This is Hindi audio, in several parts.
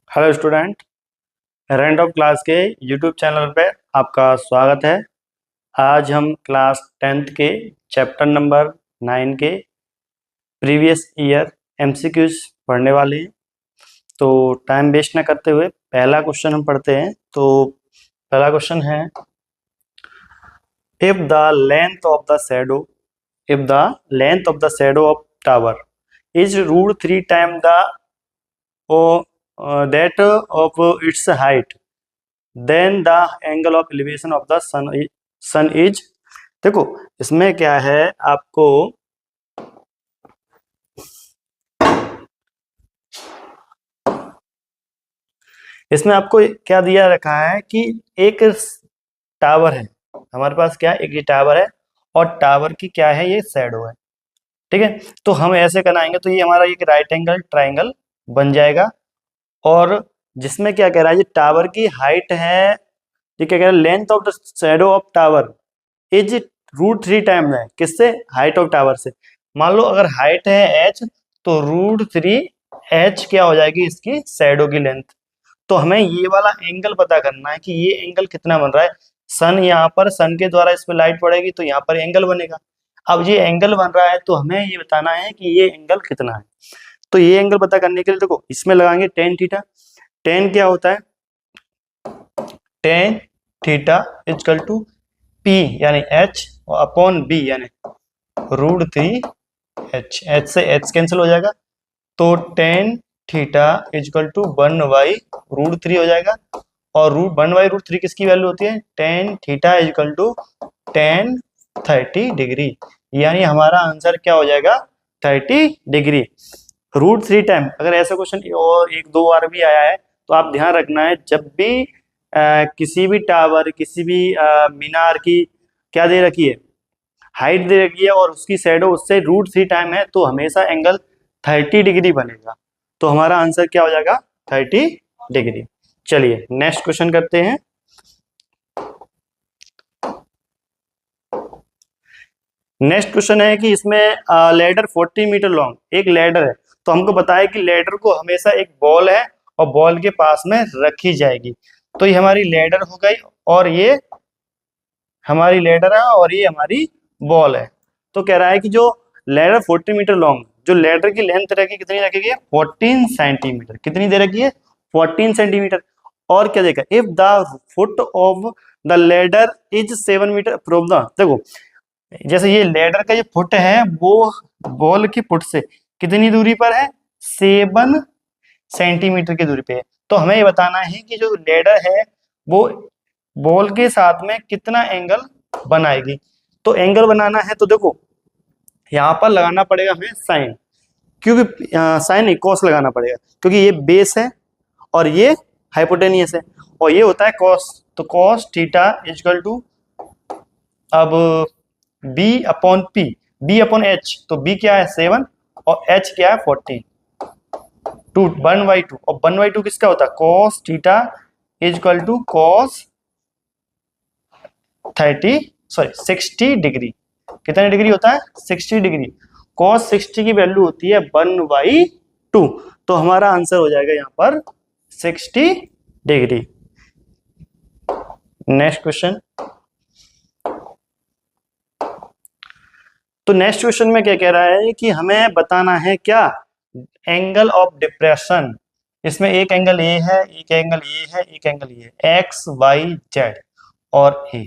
Hello student, rand of class के यूट्यूब चैनल पे आपका स्वागत है। आज हम क्लास 10th के चैप्टर नंबर 9 के प्रीवियस ईयर एमसीक्यूज पढ़ने वाले हैं। तो टाइम वेस्ट ना करते हुए पहला क्वेश्चन हम पढ़ते हैं। तो पहला क्वेश्चन है, if the length of the shadow of the shadow of tower is √3 time the that of its height, then the angle of elevation of the sun is। देखो इसमें क्या है, आपको इसमें आपको क्या दिया रखा है कि एक टावर है हमारे पास, क्या एक ये टावर है और टावर की क्या है, ये शैडो है। ठीक है, तो हम ऐसे बनाएंगे तो ये हमारा एक राइट एंगल ट्राइंगल बन जाएगा। और जिसमें क्या कह रहा है, ये टावर की हाइट है, ये क्या कह रहा है, length of the shadow of tower is √3 time है, किससे, हाइट ऑफ टावर से। मान लो अगर हाइट है h, तो √3 h क्या हो जाएगी, इसकी शैडो की लेंथ। तो हमें ये वाला एंगल पता करना है कि ये एंगल कितना बन रहा है। सन यहाँ पर, सन के द्वारा इस पर लाइट पड़ेगी तो यहाँ पर एंगल बनेगा। अब ये एंगल बन रहा है तो हमें ये बताना है कि ये एंगल कितना है। तो ये एंगल पता करने के लिए देखो इसमें लगाएंगे टेन थीटा। टेन क्या होता है, tan theta is equal to P यानी एच अपॉन बी यानी √3 एच। एच से एच कैंसिल हो जाएगा, तो टेन थीटा इजकल टू 1/√3 हो जाएगा। और 1/√3 किसकी वैल्यू होती है, tan theta is equal to tan 30 degree. यानी हमारा आंसर क्या हो जाएगा, 30 डिग्री। √3 टाइम, अगर ऐसा क्वेश्चन और एक दो बार भी आया है तो आप ध्यान रखना है, जब भी किसी भी टावर, किसी भी मीनार की क्या दे रखी है, हाइट दे रखी है और उसकी शैडो उससे √3 टाइम है, तो हमेशा एंगल 30 डिग्री बनेगा। तो हमारा आंसर क्या हो जाएगा, 30 डिग्री। चलिए नेक्स्ट क्वेश्चन करते हैं। नेक्स्ट क्वेश्चन है कि इसमें लैडर 40 मीटर लॉन्ग, एक लैडर है। तो हमको बताया कि लैडर को हमेशा एक बॉल है और बॉल के पास में रखी जाएगी। तो ये हमारी लैडर हो गई और ये हमारी लैडर है और ये हमारी बॉल है। तो कह रहा है कि जो लैडर 40 मीटर लॉन्ग, जो लैडर की लेंथ रखी कितनी रखेगी, 14 सेंटीमीटर। कितनी दे रखी है, 14 सेंटीमीटर। और क्या देखा, if the foot of the ladder is 7 metre prove the. देखो जैसे ये लैडर का जो फुट है वो बॉल की फुट से कितनी दूरी पर है, 7 सेंटीमीटर की दूरी पे है। तो हमें ये बताना है कि जो लैडर है वो बॉल के साथ में कितना एंगल बनाएगी। तो एंगल बनाना है तो देखो यहाँ पर लगाना पड़ेगा हमें साइन, क्योंकि साइन नहीं कॉस लगाना पड़ेगा, क्योंकि ये बेस है और ये हाइपोटेनियस है और ये होता है कॉस। तो कॉस थीटा इजकल टू, अब B upon P, B upon H, तो बी क्या है 7 और एच क्या है 14, 1/2। और 1/2 किसका होता है, cos theta is equal to cos 60 degree. कितने डिग्री होता है, 60 डिग्री। कॉस 60 की वैल्यू होती है 1/2। तो हमारा आंसर हो जाएगा यहाँ पर 60 डिग्री। Next question. तो नेक्स्ट क्वेश्चन में क्या कह रहा है कि हमें बताना है क्या, एंगल ऑफ डिप्रेशन। इसमें एक एंगल ए है, एक एंगल ए है, एक एंगल ए है, एक्स वाई जेड और ए।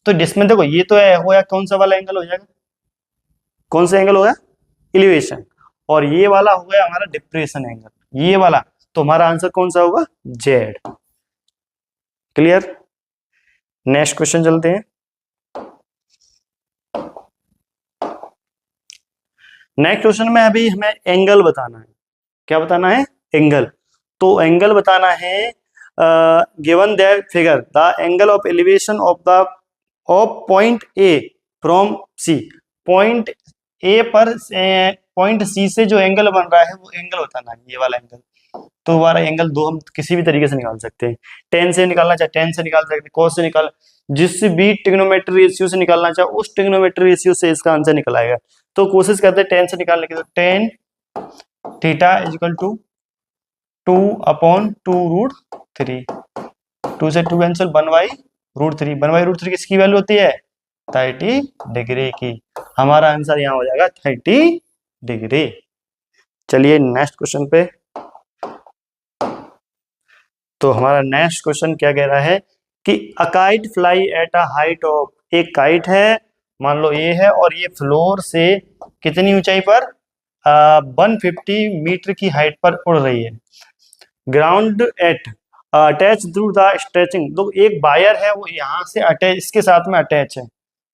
तो जिसमें देखो ये तो है हो या कौन सा वाला एंगल हो जाएगा, कौन सा एंगल होगा, एलिवेशन। और ये वाला हो गया हमारा डिप्रेशन एंगल, ये वाला। तो हमारा आंसर कौन सा होगा, जेड। क्लियर। नेक्स्ट क्वेश्चन चलते हैं। नेक्स्ट क्वेश्चन में अभी हमें एंगल बताना है। क्या बताना है, एंगल। तो एंगल बताना है, given that figure the angle of elevation of point A from C. Point A पर पॉइंट सी से जो एंगल बन रहा है वो एंगल बताना है, ये वाला एंगल। तो हमारा एंगल दो हम किसी भी तरीके से निकाल सकते हैं, टेन से निकालना चाहे टेन से निकाल सकते हैं, कॉस से निकाल, जिस भी ट्रिग्नोमेट्री रेशियो से निकालना चाहे उस ट्रिग्नोमेट्री रेशियो से इसका आंसर निकल आएगा। तो कोशिश करते हैं टेन से निकालने की। तो टेन थीटा इजिकल टू 2/2√3, 2 से 2 कैंसिल, 1/√3, 1/√3 किसकी वैल्यू होती है? 30 डिग्री की। हमारा आंसर यहाँ हो जाएगा 30 डिग्री। चलिए नेक्स्ट क्वेश्चन पे। तो हमारा नेक्स्ट क्वेश्चन क्या कह रहा है कि a kite fly at a height of, एक काइट है, मान लो ये है, और ये फ्लोर से कितनी ऊंचाई पर? 150 मीटर की हाइट पर उड़ रही है। Ground eight attach through the stretching, तो एक वायर है वो यहाँ से अटैच, इसके साथ में अटैच है।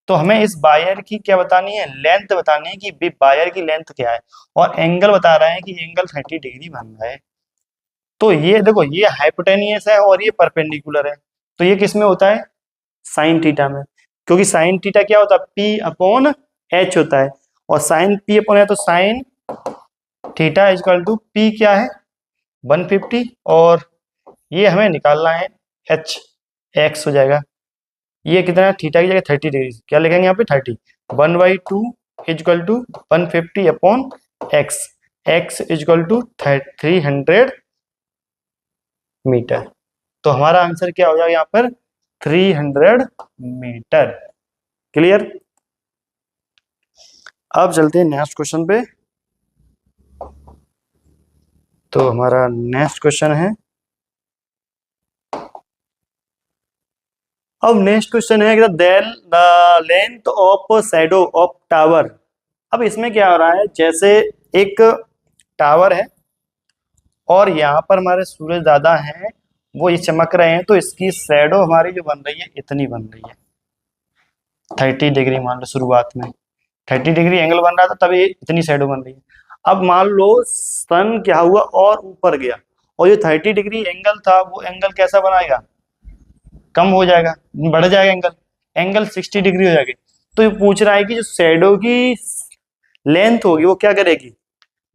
तो हमें इस वायर की क्या बतानी है? लेंथ बतानी है कि वायर की लेंथ क्या है, और एंगल बता रहा है कि एंगल 30 डिग्री बन रहा है। तो ये देखो, ये हाइपोटेनियस है और ये परपेंडिकुलर है, तो ये किस में होता है? साइन थीटा में, क्योंकि साइन थीटा क्या होता है? P/H होता है, और साइन P/H, तो sine theta is equal to P क्या है? 150, और ये हमें निकालना है H, X हो जाएगा। ये कितना है? थीटा की जगह 30 डिग्री, क्या लिखेंगे यहाँ पे? 30, 1/2 is equal to 150/X, X is equal to 300 metre. तो हमारा आंसर क्या हो जाएगा यहाँ पर? 300 मीटर। क्लियर? अब चलते हैं नेक्स्ट क्वेश्चन पे। तो हमारा नेक्स्ट क्वेश्चन है, अब नेक्स्ट क्वेश्चन है the length of shadow of tower. अब इसमें क्या हो रहा है, जैसे एक टावर है और यहाँ पर हमारे सूरज दादा हैं, वो ये चमक रहे हैं, तो इसकी शैडो हमारी जो बन रही है इतनी बन रही है, 30 डिग्री मान लो शुरुआत में 30 डिग्री एंगल बन रहा था, तब ये इतनी शैडो बन रही है। अब मान लो सन क्या हुआ और ऊपर गया, और जो 30 डिग्री एंगल था वो एंगल कैसा बनाएगा? कम हो जाएगा, बढ़ जाएगा एंगल, एंगल 60 डिग्री हो जाएगी। तो ये पूछ रहा है कि जो शैडो की लेंथ होगी वो क्या करेगी?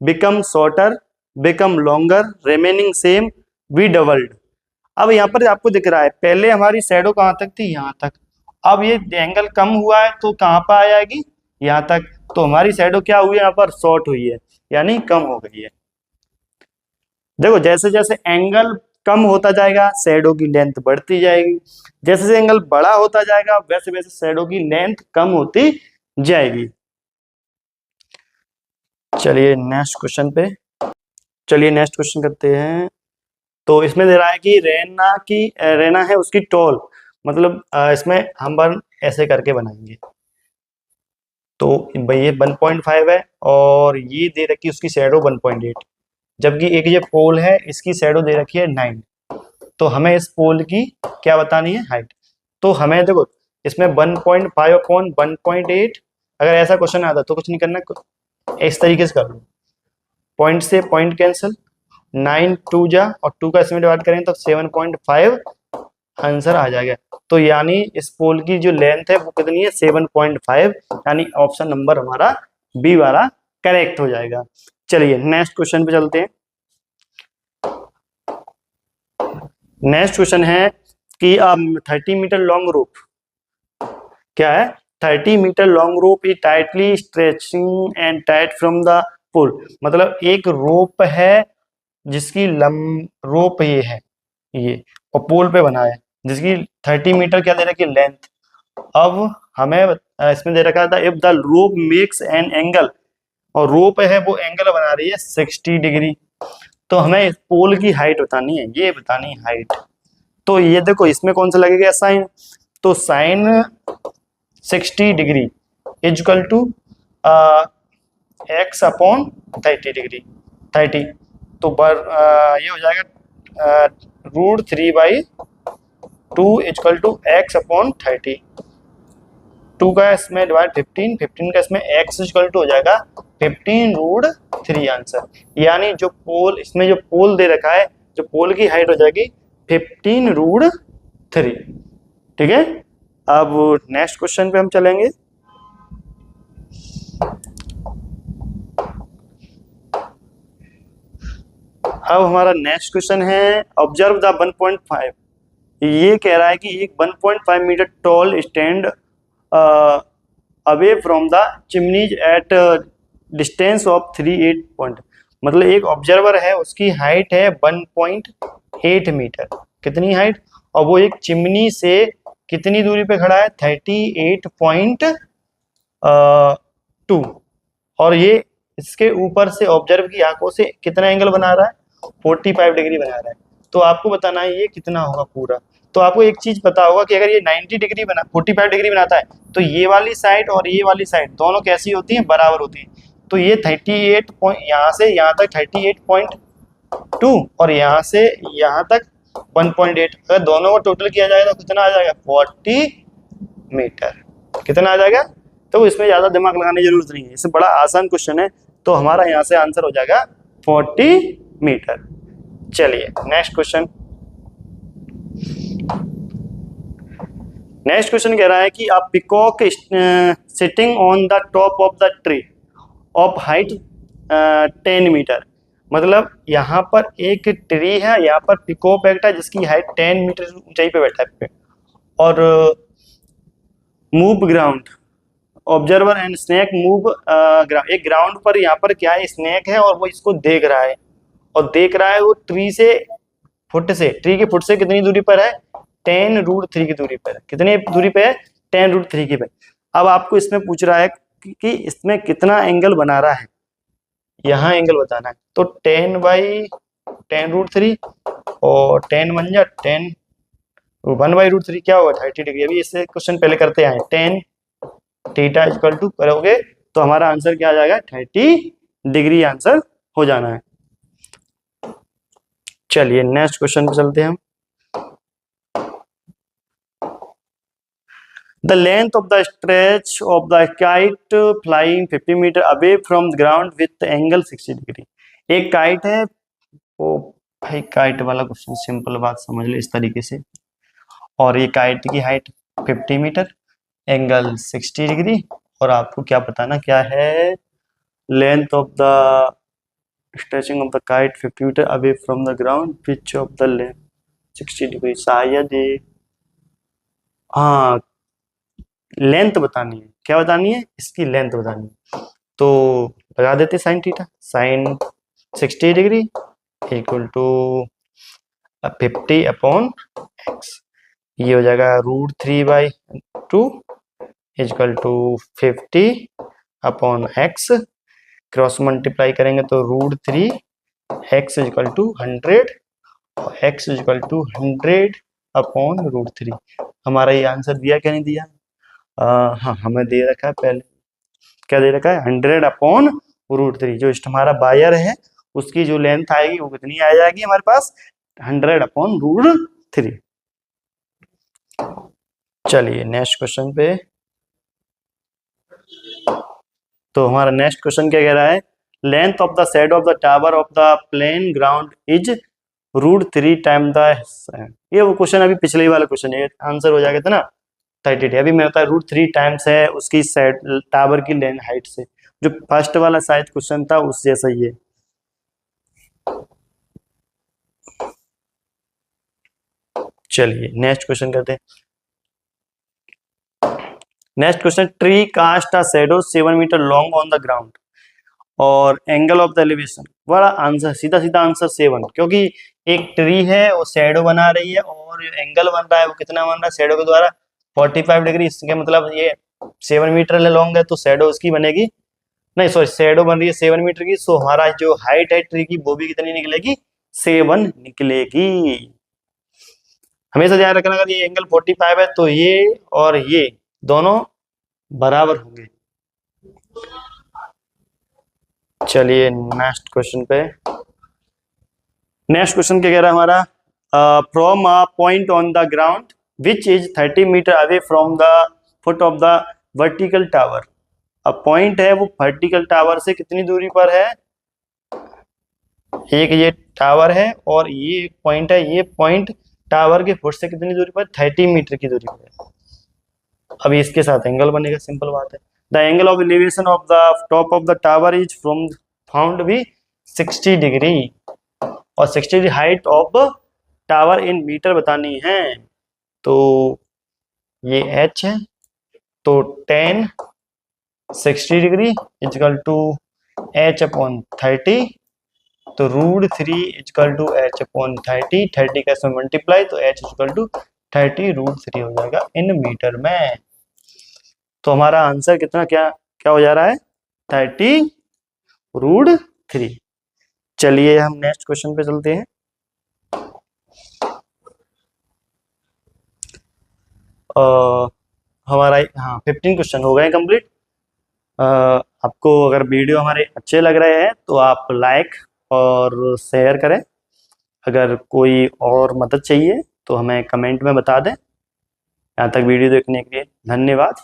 Become shorter, become longer, remaining same, B doubled. अब यहाँ पर आपको दिख रहा है, पहले हमारी शैडो कहाँ तक थी? यहाँ तक। अब ये एंगल कम हुआ है तो कहाँ पर आ जाएगी? यहाँ तक। तो हमारी शैडो क्या हुई है? यहाँ पर शॉर्ट हुई है, यानी कम हो गई है। देखो, जैसे जैसे एंगल कम होता जाएगा शैडो की लेंथ बढ़ती जाएगी, जैसे जैसे एंगल बड़ा होता जाएगा वैसे वैसे शैडो की लेंथ कम होती जाएगी। चलिए नेक्स्ट क्वेश्चन पे, चलिए नेक्स्ट क्वेश्चन करते हैं। तो इसमें दे रहा है कि रेना है उसकी टॉल, मतलब इसमें हम बन ऐसे करके बनाएंगे। तो भाई ये 1.5 है और ये दे रखी है उसकी शैडो 1.8, जबकि एक ये पोल है इसकी शैडो दे रखी है 9। तो हमें इस पोल की क्या बतानी है? हाइट। तो हमें देखो, इसमें 1.5/1.8, अगर ऐसा क्वेश्चन आता तो कुछ नहीं करना, इस तरीके से कर लो, पॉइंट से पॉइंट कैंसिल, 9 2 जा और 2 का इसमें डिवाइड करेंगे तो 7.5 आंसर आ जाएगा। तो यानी इस पोल की जो लेंथ है वो कितनी है? 7.5, यानी ऑप्शन नंबर हमारा बी वाला करेक्ट हो जाएगा। चलिए नेक्स्ट क्वेश्चन पे चलते हैं। नेक्स्ट क्वेश्चन है कि 30 मीटर लॉन्ग रोप, क्या है? 30 metre long rope is tightly stretching and tight from the pull, मतलब एक रोप है जिसकी रोप ये है, ये और पोल पे बना है, जिसकी 30 मीटर क्या दे रखी है? लेंथ। अब हमें इसमें दे रखा था if the rope makes an angle, और रोप है वो एंगल बना रही है 60 डिग्री। तो हमें इस पोल की हाइट बतानी है, ये बतानी है हाइट। तो ये देखो, इसमें कौन सा लगेगा? साइन। तो sine 60 degree is equal to X/30 degree, 30। तो ये हो जाएगा √3/2 इजकल टू X/30। 2 का इसमें डिवाइड 15, 15 का इसमें X इजकल टू हो जाएगा 15√3 आंसर। यानी जो पोल, इसमें जो पोल दे रखा है, जो पोल की हाइट हो जाएगी 15√3। ठीक है, अब नेक्स्ट क्वेश्चन पे हम चलेंगे। अब हमारा नेक्स्ट क्वेश्चन है ऑब्जर्व द 1.5। ये कह रहा है कि एक 1.5 metre tall stand away from the chimneys at distance of 38 point, मतलब एक ऑब्जर्वर है, उसकी हाइट है 1.8 मीटर। कितनी हाइट? और वो एक चिमनी से कितनी दूरी पे खड़ा है? 38.2। और ये इसके ऊपर से ऑब्जर्व की आंखों से कितना एंगल बना रहा है? 45 डिग्री बना रहा है। तो आपको बताना है ये कितना होगा पूरा। तो आपको एक चीज पता होगा कि अगर ये 90 डिग्री बना 45 डिग्री बनाता है, तो ये वाली साइड और ये वाली साइड दोनों कैसी होती हैं? बराबर होती हैं। तो ये 38 पॉइंट, यहाँ से यहाँ तक 38.2 और यहाँ से यहाँ तक 1.8। अगर दोनों को टोटल किया जाएगा तो कितना आ जाएगा? 40 मीटर। कितना आ जाएगा? तो इसमें ज्यादा दिमाग लगाने की जरूरत नहीं है, इससे बड़ा आसान क्वेश्चन है। तो हमारा यहाँ से आंसर हो जाएगा 40 मीटर। चलिए नेक्स्ट क्वेश्चन। नेक्स्ट क्वेश्चन कह रहा है कि a peacock sitting on the top of the tree of height 10 metre. मतलब यहाँ पर एक ट्री है, यहाँ पर पिकॉक बैठा है जिसकी हाइट 10 मीटर ऊंचाई पे बैठा है और move ground observer and snake move. एक ग्राउंड पर यहाँ पर क्या है? स्नेक है और वो इसको देख रहा है, और देख रहा है वो ट्री के फुट से कितनी दूरी पर है? 10√3 की दूरी पर है। कितनी दूरी पे है? 10√3 की पे। अब आपको इसमें पूछ रहा है कि इसमें कितना एंगल बना रहा है, यहाँ एंगल बताना है। तो 10/10√3 और 1/√3 क्या होगा? 30 डिग्री। अभी इससे क्वेश्चन पहले करते हैं। 10 थीटा इक्वल टू करोगे तो हमारा आंसर क्या आ जाएगा? 30 डिग्री आंसर हो जाना है। चलिए नेक्स्ट क्वेश्चन पे चलते हैं हम। The length of the stretch of the kite flying 50 metre away from the ground with angle 60 degree. एक काइट है, वो भाई काइट वाला क्वेश्चन सिंपल बात समझ लो इस तरीके से। और ये काइट की हाइट 50 मीटर, एंगल 60 डिग्री, और आपको क्या बताना क्या है? Length of the stretching of the kite 50 metre away from the ground pitch of the length 60 degree. शायद ये, हाँ लेंथ बतानी है। क्या बतानी है? इसकी लेंथ बतानी है। तो लगा देते sine theta. Sine 60 degree equal to 50/x। ये हो जाएगा √3/2 equal to 50/x। Cross multiply करेंगे तो √3x इक्वल टू 100 और x इक्वल टू 100/√3। हमारा ये आंसर दिया क्या नहीं दिया? हाँ हमें दे रखा है पहले। क्या दे रखा है? 100/√3। जो हमारा वायर है उसकी जो लेंथ आएगी वो कितनी आ जाएगी हमारे पास? 100/√3। चलिए नेक्स्ट क्वेश्चन पे। तो हमारा नेक्स्ट क्वेश्चन क्या कह रहा है? Length of the shadow of the tower of the plane ground is √3 time the. ये वो क्वेश्चन अभी पिछले ही वाला क्वेश्चन है, आंसर हो जाएगा था ना 30। अभी मेरा था √3 टाइम्स है उसकी टावर की लेंथ हाइट से। जो फर्स्ट वाला शायद क्वेश्चन था उस जैसा ही है। चलिए नेक्स्ट क्वेश्चन करते हैं। Next question, tree cast a shadow 7 metre long on the ground और एंगल ऑफ द एलिवेशन। बड़ा आंसर सीधा सीधा आंसर 7, क्योंकि एक ट्री है वो शैडो बना रही है और एंगल बन रहा है वो कितना बन रहा है शैडो के द्वारा? 45 डिग्री। इसके मतलब ये 7 मीटर लॉन्ग है तो शैडो उसकी बनेगी, नहीं सॉरी शैडो बन रही है 7 मीटर की। सो हमारा जो हाइट है ट्री की वो भी कितनी निकलेगी? 7 निकलेगी। हमेशा ध्यान रखना अगर ये एंगल 45 है तो ये और ये दोनों बराबर होंगे। चलिए नेक्स्ट क्वेश्चन पे। नेक्स्ट क्वेश्चन क्या कह रहा है हमारा? From a point on the ground which is 30 metre away from the foot of the vertical tower. अब पॉइंट है वो वर्टिकल टावर से कितनी दूरी पर है? एक ये टावर है और ये एक पॉइंट है। ये पॉइंट टावर के फुट से कितनी दूरी पर? 30 मीटर की दूरी पर है। अभी इसके साथ एंगल बनेगा, सिंपल बात है। The angle of elevation of the top of the tower is from found भी 60 डिग्री और 60 degree height of tower in metre बतानी है। तो ये h है तो 10 60 डिग्री इक्वल टू h/30 तो √3 इजकल टू एच अपॉन 30, 30 का इसमें मल्टीप्लाई, तो एच इजकल टू 30 √3 हो जाएगा इन मीटर में। तो हमारा आंसर कितना क्या क्या हो जा रहा है, 30√3। चलिए हम नेक्स्ट क्वेश्चन पे चलते हैं। हमारा हाँ 15 क्वेश्चन हो गए कंप्लीट। आपको अगर वीडियो हमारे अच्छे लग रहे हैं तो आप लाइक और शेयर करें। अगर कोई और मदद चाहिए तो हमें कमेंट में बता दें। यहाँ तक वीडियो देखने के लिए धन्यवाद।